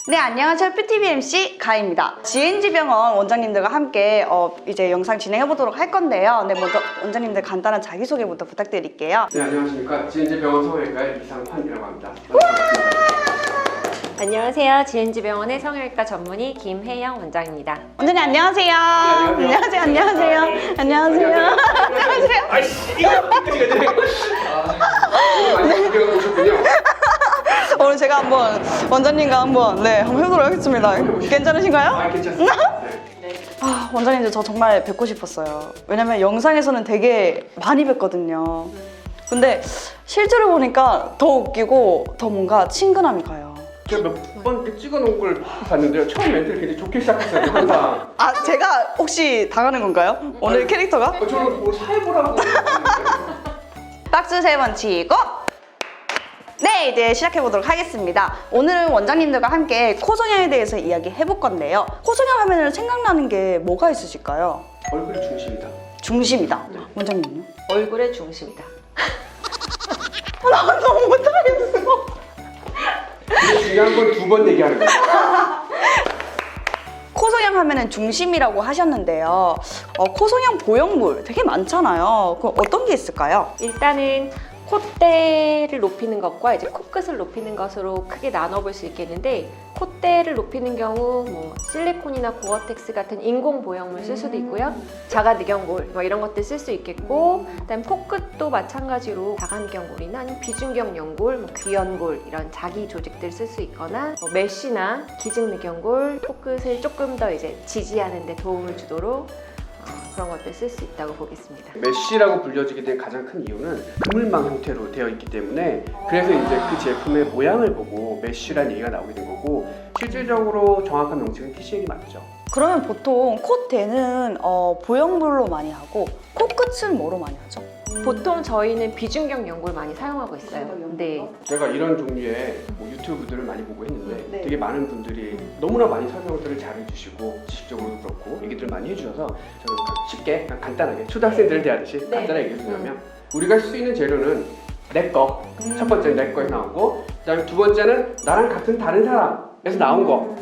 네, 안녕하세요. 뷰티비 MC 가희입니다. GNG병원 원장님들과 함께 이제 영상 진행해 보도록 할 건데요. 네, 먼저 원장님들 간단한 자기소개부터 부탁드릴게요. 네, 안녕하십니까. GNG병원 성형외과의 이상환이라고 합니다. 안녕하세요. GNG병원의 성형외과 전문의 김혜영 원장입니다. 원장님 안녕하세요. 안녕하세요. 안녕하세요. 안녕하세요. 아이씨, 이거 많이 오셨군요. 오늘 제가 한번 원장님과 한번 해보도록 하겠습니다. 괜찮으신가요? 아, 괜찮습니다. 네. 원장님들 저 정말 뵙고 싶었어요. 왜냐면 영상에서는 되게 많이 뵀거든요. 근데 실제로 보니까 더 웃기고 더 뭔가 친근함이 가요. 제가 몇 번 찍어놓은 걸 봤는데요. 처음 멘트를 굉장히 좋게 시작했어요. 항상. 제가 혹시 당하는 건가요? 오늘 캐릭터가? 저는 뭐 사회보라고. 박수 3번 치고! 네, 이제 시작해보도록 하겠습니다. 오늘은 원장님들과 함께 코 성형에 대해서 이야기해볼 건데요. 코 성형 하면 생각나는 게 뭐가 있으실까요? 얼굴이 중심이다. 중심이다. 원장님은요? 얼굴의 중심이다. 나 너무 못하겠어. 근데 중요한 건 두 번 얘기하는 거예요. 코 성형 하면은 중심이라고 하셨는데요. 코 성형 보형물 되게 많잖아요. 그럼 어떤 게 있을까요? 일단은 콧대를 높이는 것과 이제 코끝을 높이는 것으로 크게 나눠볼 수 있겠는데, 콧대를 높이는 경우 뭐 실리콘이나 고어텍스 같은 인공 보형물 쓸 수도 있고요. 자가늑연골 뭐 이런 것들 쓸 수 있겠고, 그다음 코끝도 마찬가지로 자가늑연골이나 아니면 비중격연골, 뭐 귀연골 이런 자기 조직들 쓸 수 있거나, 뭐 메쉬나 기증늑연골, 코끝을 조금 더 이제 지지하는 데 도움을 주도록 그런 것들 쓸 수 있다고 보겠습니다. 메쉬라고 불려지게 된 가장 큰 이유는 그물망 형태로 되어 있기 때문에, 그래서 이제 그 제품의 모양을 보고 메쉬라는 얘기가 나오게 된 거고, 실질적으로 정확한 명칭은 TCL이 맞죠. 그러면 보통 콧대는 보형물로 많이 하고 코끝은 뭐로 많이 하죠? 보통 저희는 비중격연골 많이 사용하고 있어요. 네. 제가 이런 종류의 뭐 유튜브들을 많이 보고 했는데 네. 되게 많은 분들이 너무나 많이 설명들을 잘 해주시고 지식적으로도 그렇고 얘기들을 많이 해주셔서 저는 쉽게 그냥 간단하게 초등학생들 대하듯이 간단하게 얘기해주자면, 우리가 쓸 수 있는 재료는 내 거, 첫 번째는 내 거에서 나오고, 그 다음에 두 번째는 나랑 같은 다른 사람에서 나온 거,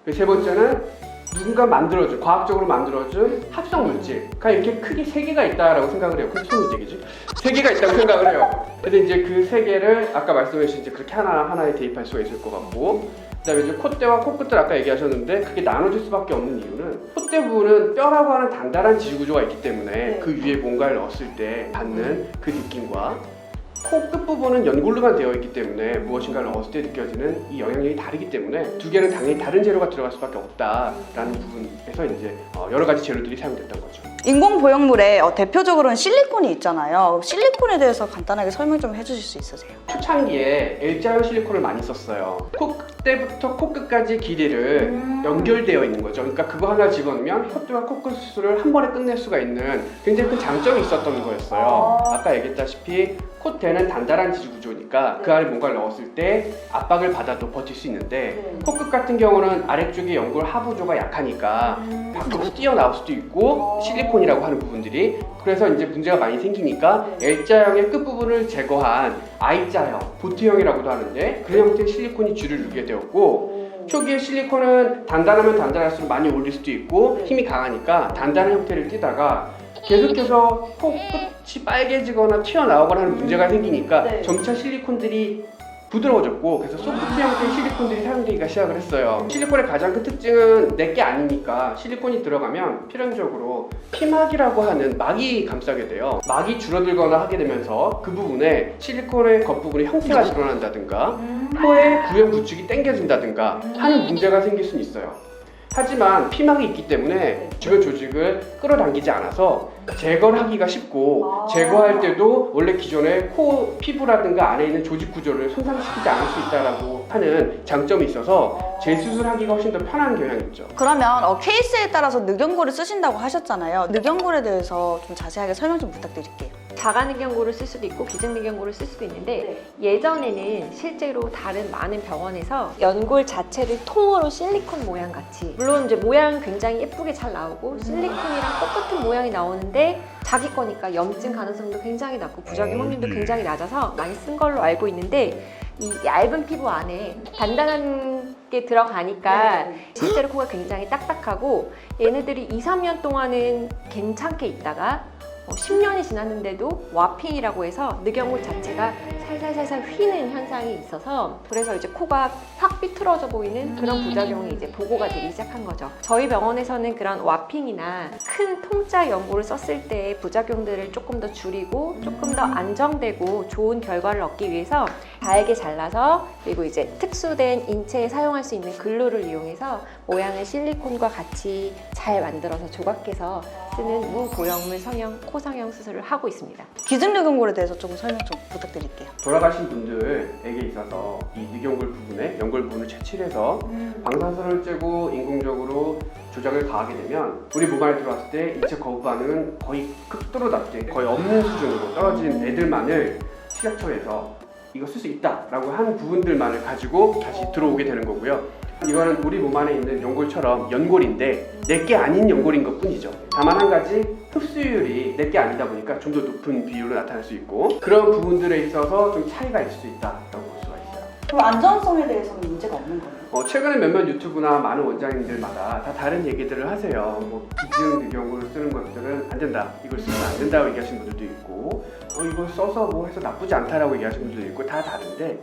그리고 세 번째는 누군가 만들어준, 과학적으로 만들어준 합성 물질. 그러니까 이렇게 크게 세 개가 있다라고 생각을 해요. 그게 무슨 얘기지? 세 개가 있다고 생각을 해요. 그래서 이제 그 세 개를 아까 말씀해주신 이제 그렇게 하나하나에 대입할 수가 있을 것 같고, 그다음에 이제 콧대와 코끝을 아까 얘기하셨는데, 그게 나눠질 수밖에 없는 이유는 콧대 부분은 뼈라고 하는 단단한 지지 구조가 있기 때문에 그 위에 뭔가를 넣었을 때 받는 그 느낌과, 코 끝부분은 연골로만 되어 있기 때문에 무엇인가를 넣었을 때 느껴지는 이 영향력이 다르기 때문에 두 개는 당연히 다른 재료가 들어갈 수밖에 없다라는 부분에서 이제 여러 가지 재료들이 사용됐던 거죠. 인공 보형물에 대표적으로는 실리콘이 있잖아요. 실리콘에 대해서 간단하게 설명 좀 해주실 수 있으세요? 초창기에 L자형 실리콘을 많이 썼어요. 콧대부터 코끝까지 길이를 연결되어 있는 거죠. 그러니까 그거 하나 집어넣으면 콧대와 코끝 수술을 한 번에 끝낼 수가 있는 굉장히 큰 장점이 있었던 거였어요. 아까 얘기했다시피 콧대는 단단한 지지 구조니까 그 안에 뭔가를 넣었을 때 압박을 받아도 버틸 수 있는데, 코끝 같은 경우는 아래쪽에 연골 하부조가 약하니까 밖으로 뛰어나올 수도 있고, 실리콘이라고 하는 부분들이, 그래서 이제 문제가 많이 생기니까 L자형의 끝부분을 제거한 I자형, 보트형이라고도 하는데 그런 형태의 실리콘이 줄을 이루게 되었고, 초기에 실리콘은 단단하면 단단할수록 많이 올릴 수도 있고 힘이 강하니까 단단한 형태를 띠다가 계속해서 코끝이 빨개지거나 튀어나오거나 하는 문제가 생기니까 점차 실리콘들이 부드러워졌고, 그래서 소프트 형태의 실리콘들이 사용되기가 시작을 했어요. 실리콘의 가장 큰 특징은 내게 아니니까 실리콘이 들어가면 필연적으로 피막이라고 하는 막이 감싸게 돼요. 막이 줄어들거나 하게 되면서 그 부분에 실리콘의 겉부분의 형태가 드러난다든가 코의 구형 구축이 당겨진다든가 하는 문제가 생길 수는 있어요. 하지만 피막이 있기 때문에 주변 조직을 끌어당기지 않아서 제거를 하기가 쉽고, 제거할 때도 원래 기존의 코 피부라든가 안에 있는 조직 구조를 손상시키지 않을 수 있다라고 하는 장점이 있어서 재수술하기가 훨씬 더 편한 경향이 있죠. 그러면 케이스에 따라서 늑연골을 쓰신다고 하셨잖아요. 늑연골에 대해서 좀 자세하게 설명 좀 부탁드릴게요. 자가늑연골을 쓸 수도 있고 비중늑연골을 쓸 수도 있는데, 예전에는 실제로 다른 많은 병원에서 연골 자체를 통으로 실리콘 모양 같이, 물론 이제 모양 굉장히 예쁘게 잘 나오고 실리콘이랑 똑같은 모양이 나오는데 자기 거니까 염증 가능성도 굉장히 낮고 부작용 확률도 굉장히 낮아서 많이 쓴 걸로 알고 있는데, 이 얇은 피부 안에 단단한 깊게 들어가니까 네. 실제로 코가 굉장히 딱딱하고 얘네들이 2, 3년 동안은 괜찮게 있다가 10년이 지났는데도 와핑이라고 해서 늑연골 자체가 살살살살 휘는 현상이 있어서 그래서 이제 코가 확 삐뚤어져 보이는 그런 부작용이 이제 보고가 되기 시작한 거죠. 저희 병원에서는 그런 와핑이나 큰 통짜 연고를 썼을 때 부작용들을 조금 더 줄이고 조금 더 안정되고 좋은 결과를 얻기 위해서 잘게 잘라서 그리고 이제 특수된 인체에 사용할 수 있는 글루를 이용해서 모양을 실리콘과 같이 잘 만들어서 조각해서 쓰는 무보형물 성형 코성형 수술을 하고 있습니다. 기증늑연골에 대해서 조금 설명 좀 부탁드릴게요. 돌아가신 분들에게 있어서 이 늑연골 부분에 연골 부분을 채취해서 방사선을 쬐고 인공적으로 조작을 가하게 되면 우리 몸 안에 들어왔을 때 인체 거부 반응은 거의 극도로 낮게 거의 없는 수준으로 떨어진 애들만을 식약처에서 이거 쓸 수 있다라고 한 부분들만을 가지고 다시 들어오게 되는 거고요. 이거는 우리 몸 안에 있는 연골처럼 연골인데 내게 아닌 연골인 것 뿐이죠. 다만 한 가지 흡수율이 내게 아니다 보니까 좀 더 높은 비율로 나타날 수 있고 그런 부분들에 있어서 좀 차이가 있을 수 있다라고 볼 수가 있어요. 그럼 안전성에 대해서는 문제가 없는 거예요? 최근에 몇몇 유튜브나 많은 원장님들마다 다 다른 얘기들을 하세요. 뭐 기증 늑연골을 쓰는 것들은 안 된다, 이걸 쓰면 안 된다고 얘기하시는 분들도 있고 이걸 써서 뭐 해서 나쁘지 않다라고 얘기하시는 분들도 있고 다 다른데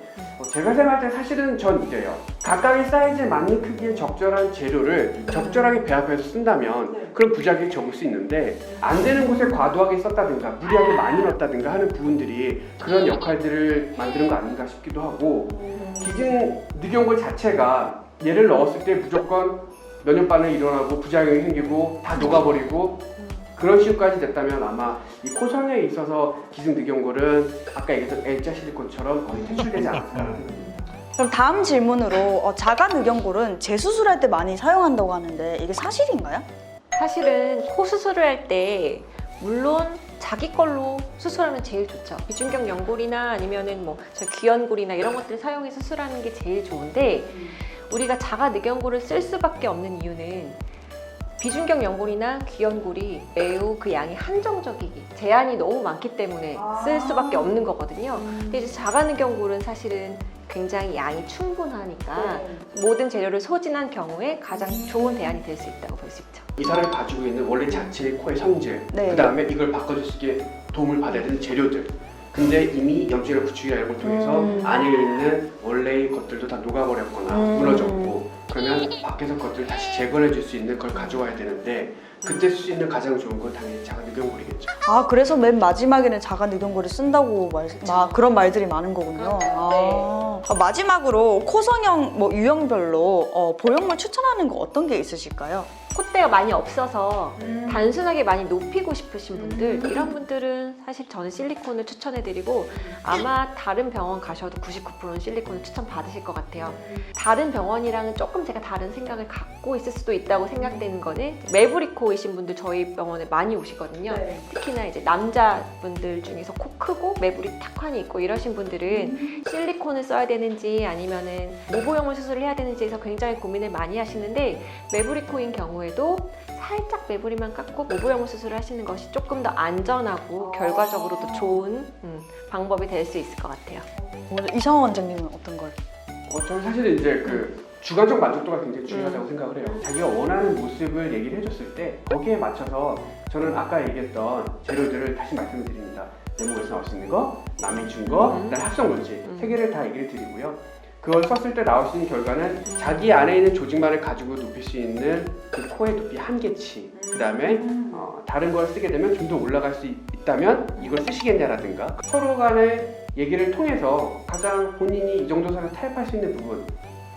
제가 생각할 때 사실은 전 이래요. 각각의 사이즈에 맞는 크기의 적절한 재료를 적절하게 배합해서 쓴다면 그런 부작용이 적을 수 있는데 안 되는 곳에 과도하게 썼다든가 무리하게 많이 넣었다든가 하는 부분들이 그런 역할들을 만드는 거 아닌가 싶기도 하고 기증 늑연골 자체가 얘를 넣었을 때 무조건 면역 반응이 일어나고 부작용이 생기고 다 녹아버리고 그런 식까지 됐다면 아마 이 코성형에 있어서 기증 늑연골은 아까 얘기했던 L자 실리콘처럼 거의 퇴출되지 않을까 생각합니다. 그럼 다음 질문으로 자가 늑연골은 재수술할 때 많이 사용한다고 하는데 이게 사실인가요? 사실은 코 수술을 할 때 물론 자기 걸로 수술하면 제일 좋죠. 비중격 연골이나 아니면은 뭐 귀연골이나 이런 것들을 사용해서 수술하는 게 제일 좋은데 우리가 자가 늑연골을 쓸 수밖에 없는 이유는 비중격 연골이나 귀연골이 매우 그 양이 한정적이기 제한이 너무 많기 때문에 쓸 수밖에 없는 거거든요. 근데 이제 자가 늑연골은 사실은 굉장히 양이 충분하니까 모든 재료를 소진한 경우에 가장 좋은 대안이 될 수 있다고 볼 수 있죠. 이 사람이 가지고 있는 원래 자체의 코의 성질, 네. 그 다음에 이걸 바꿔줄 수 있게 도움을 받아야 되는 재료들. 근데 이미 염증이나 구축이나 이런 걸 통해서 안에 있는 원래의 것들도 다 녹아버렸거나 무너졌고 그러면 밖에서 것들을 다시 재건해 줄 수 있는 걸 가져와야 되는데 그때 쓸 수 있는 가장 좋은 건 당연히 자가 늑연골이겠죠. 그래서 맨 마지막에는 자가 늑연골을 쓴다고 그런 말들이 많은 거군요. 마지막으로 코성형 유형별로 보형물 추천하는 거 어떤 게 있으실까요? 콧대가 많이 없어서 단순하게 많이 높이고 싶으신 분들 이런 분들은 사실 저는 실리콘을 추천해드리고 아마 다른 병원 가셔도 99%는 실리콘을 추천받으실 것 같아요. 다른 병원이랑은 조금 제가 다른 생각을 갖고 있을 수도 있다고 생각되는 거는 매부리코이신 분들 저희 병원에 많이 오시거든요. 특히나 이제 남자분들 중에서 코 크고 매부리 탁환이 있고 이러신 분들은 실리콘을 써야 되는지 아니면은 무보형물 수술을 해야 되는지에서 굉장히 고민을 많이 하시는데 매부리코인 경우에 도 살짝 매부리만 깎고 무보형물 수술을 하시는 것이 조금 더 안전하고 결과적으로도 좋은 방법이 될 수 있을 것 같아요. 오늘 이상원 원장님은 어떤 걸? 저는 사실 이제 그 주관적 만족도가 굉장히 중요하다고 생각을 해요. 자기가 원하는 모습을 얘기를 해줬을 때 거기에 맞춰서 저는 아까 얘기했던 재료들을 다시 말씀드립니다. 내 몸에서 나올 수 있는 거, 남이 준 거, 그다음 합성물질 세 개를 다 얘기를 드리고요. 그걸 썼을 때 나올 수 있는 결과는 자기 안에 있는 조직만을 가지고 높일 수 있는 그 코의 높이 한계치 그 다음에 다른 걸 쓰게 되면 좀 더 올라갈 수 있다면 이걸 쓰시겠냐라든가 서로 간의 얘기를 통해서 가장 본인이 이 정도 선에서 타협할 수 있는 부분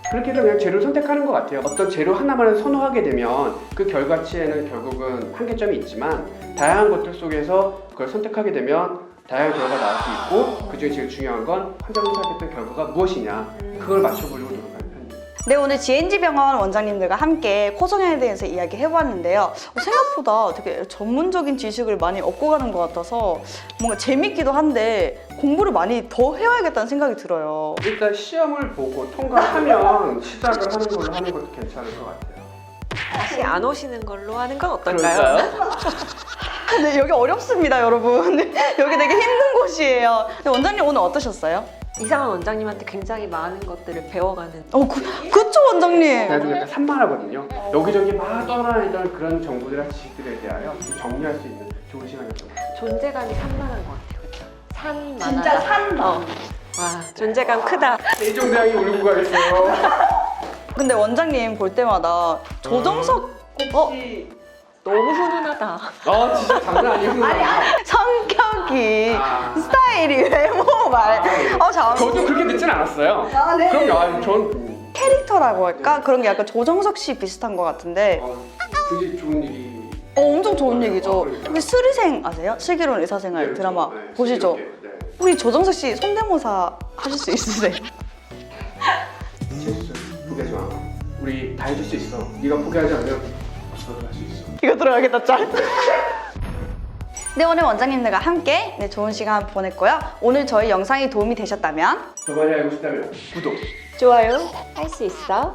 그렇게 해서 그냥 재료를 선택하는 것 같아요. 어떤 재료 하나만을 선호하게 되면 그 결과치에는 결국은 한계점이 있지만 다양한 것들 속에서 그걸 선택하게 되면 다양한 결과가 나올 수 있고 그중에 제일 중요한 건 환자분이 생각했던 결과가 무엇이냐 그걸 맞춰보려고 노력하는 편입니다. 네, 오늘 GNG병원 원장님들과 함께 코성형에 대해서 이야기해봤는데요. 생각보다 되게 전문적인 지식을 많이 얻고 가는 것 같아서 뭔가 재밌기도 한데 공부를 많이 더 해야겠다는 생각이 들어요. 일단 시험을 보고 통과하면 시작을 하는 걸로 하는 것도 괜찮을 것 같아요. 다시 안 오시는 걸로 하는 건 어떨까요? 네, 여기 어렵습니다, 여러분. 여기 되게 힘든 곳이에요. 근데 원장님 오늘 어떠셨어요? 이상한 원장님한테 굉장히 많은 것들을 배워가는. 그쵸 원장님. 그래가지고 약간 산만하거든요. 여기저기 막 떠나다니던 그런 정보들과 지식들에 대하여 좀 정리할 수 있는 좋은 시간이었던 것 같아요. 존재감이 산만한 것 같아요. 그렇죠? 산만하다. 진짜 산만. 와, 존재감 크다. 세종대왕이 울고 가겠어요. 근데 원장님 볼 때마다 조정석 너무 훈훈하다. 아 진짜 장난 아니구나. 성격이 아. 스타일이 외모 말. 저도 그렇게 늦진 않았어요. 아, 네. 그럼요. 전 캐릭터라고 할까? 그런 게 약간 조정석 씨 비슷한 것 같은데 굉장히 좋은 일이. 엄청 좋은 얘기죠. 그러니까. 혹시 스리생 아세요? 슬기로운 의사생활 네, 드라마 그렇죠. 네, 보시죠? 이렇게, 네. 혹시 조정석 씨 성대모사 하실 수 있으세요? 재수 포기하지 마. 우리 다 해줄 수 있어. 네가 포기하지 않으면 저도 할 수 있어. 이거 들어가겠다 짤. 네, 오늘 원장님들과 함께 좋은 시간 보냈고요. 오늘 저희 영상이 도움이 되셨다면 더 많이 알고 싶다면 구독. 좋아요. 할 수 있어.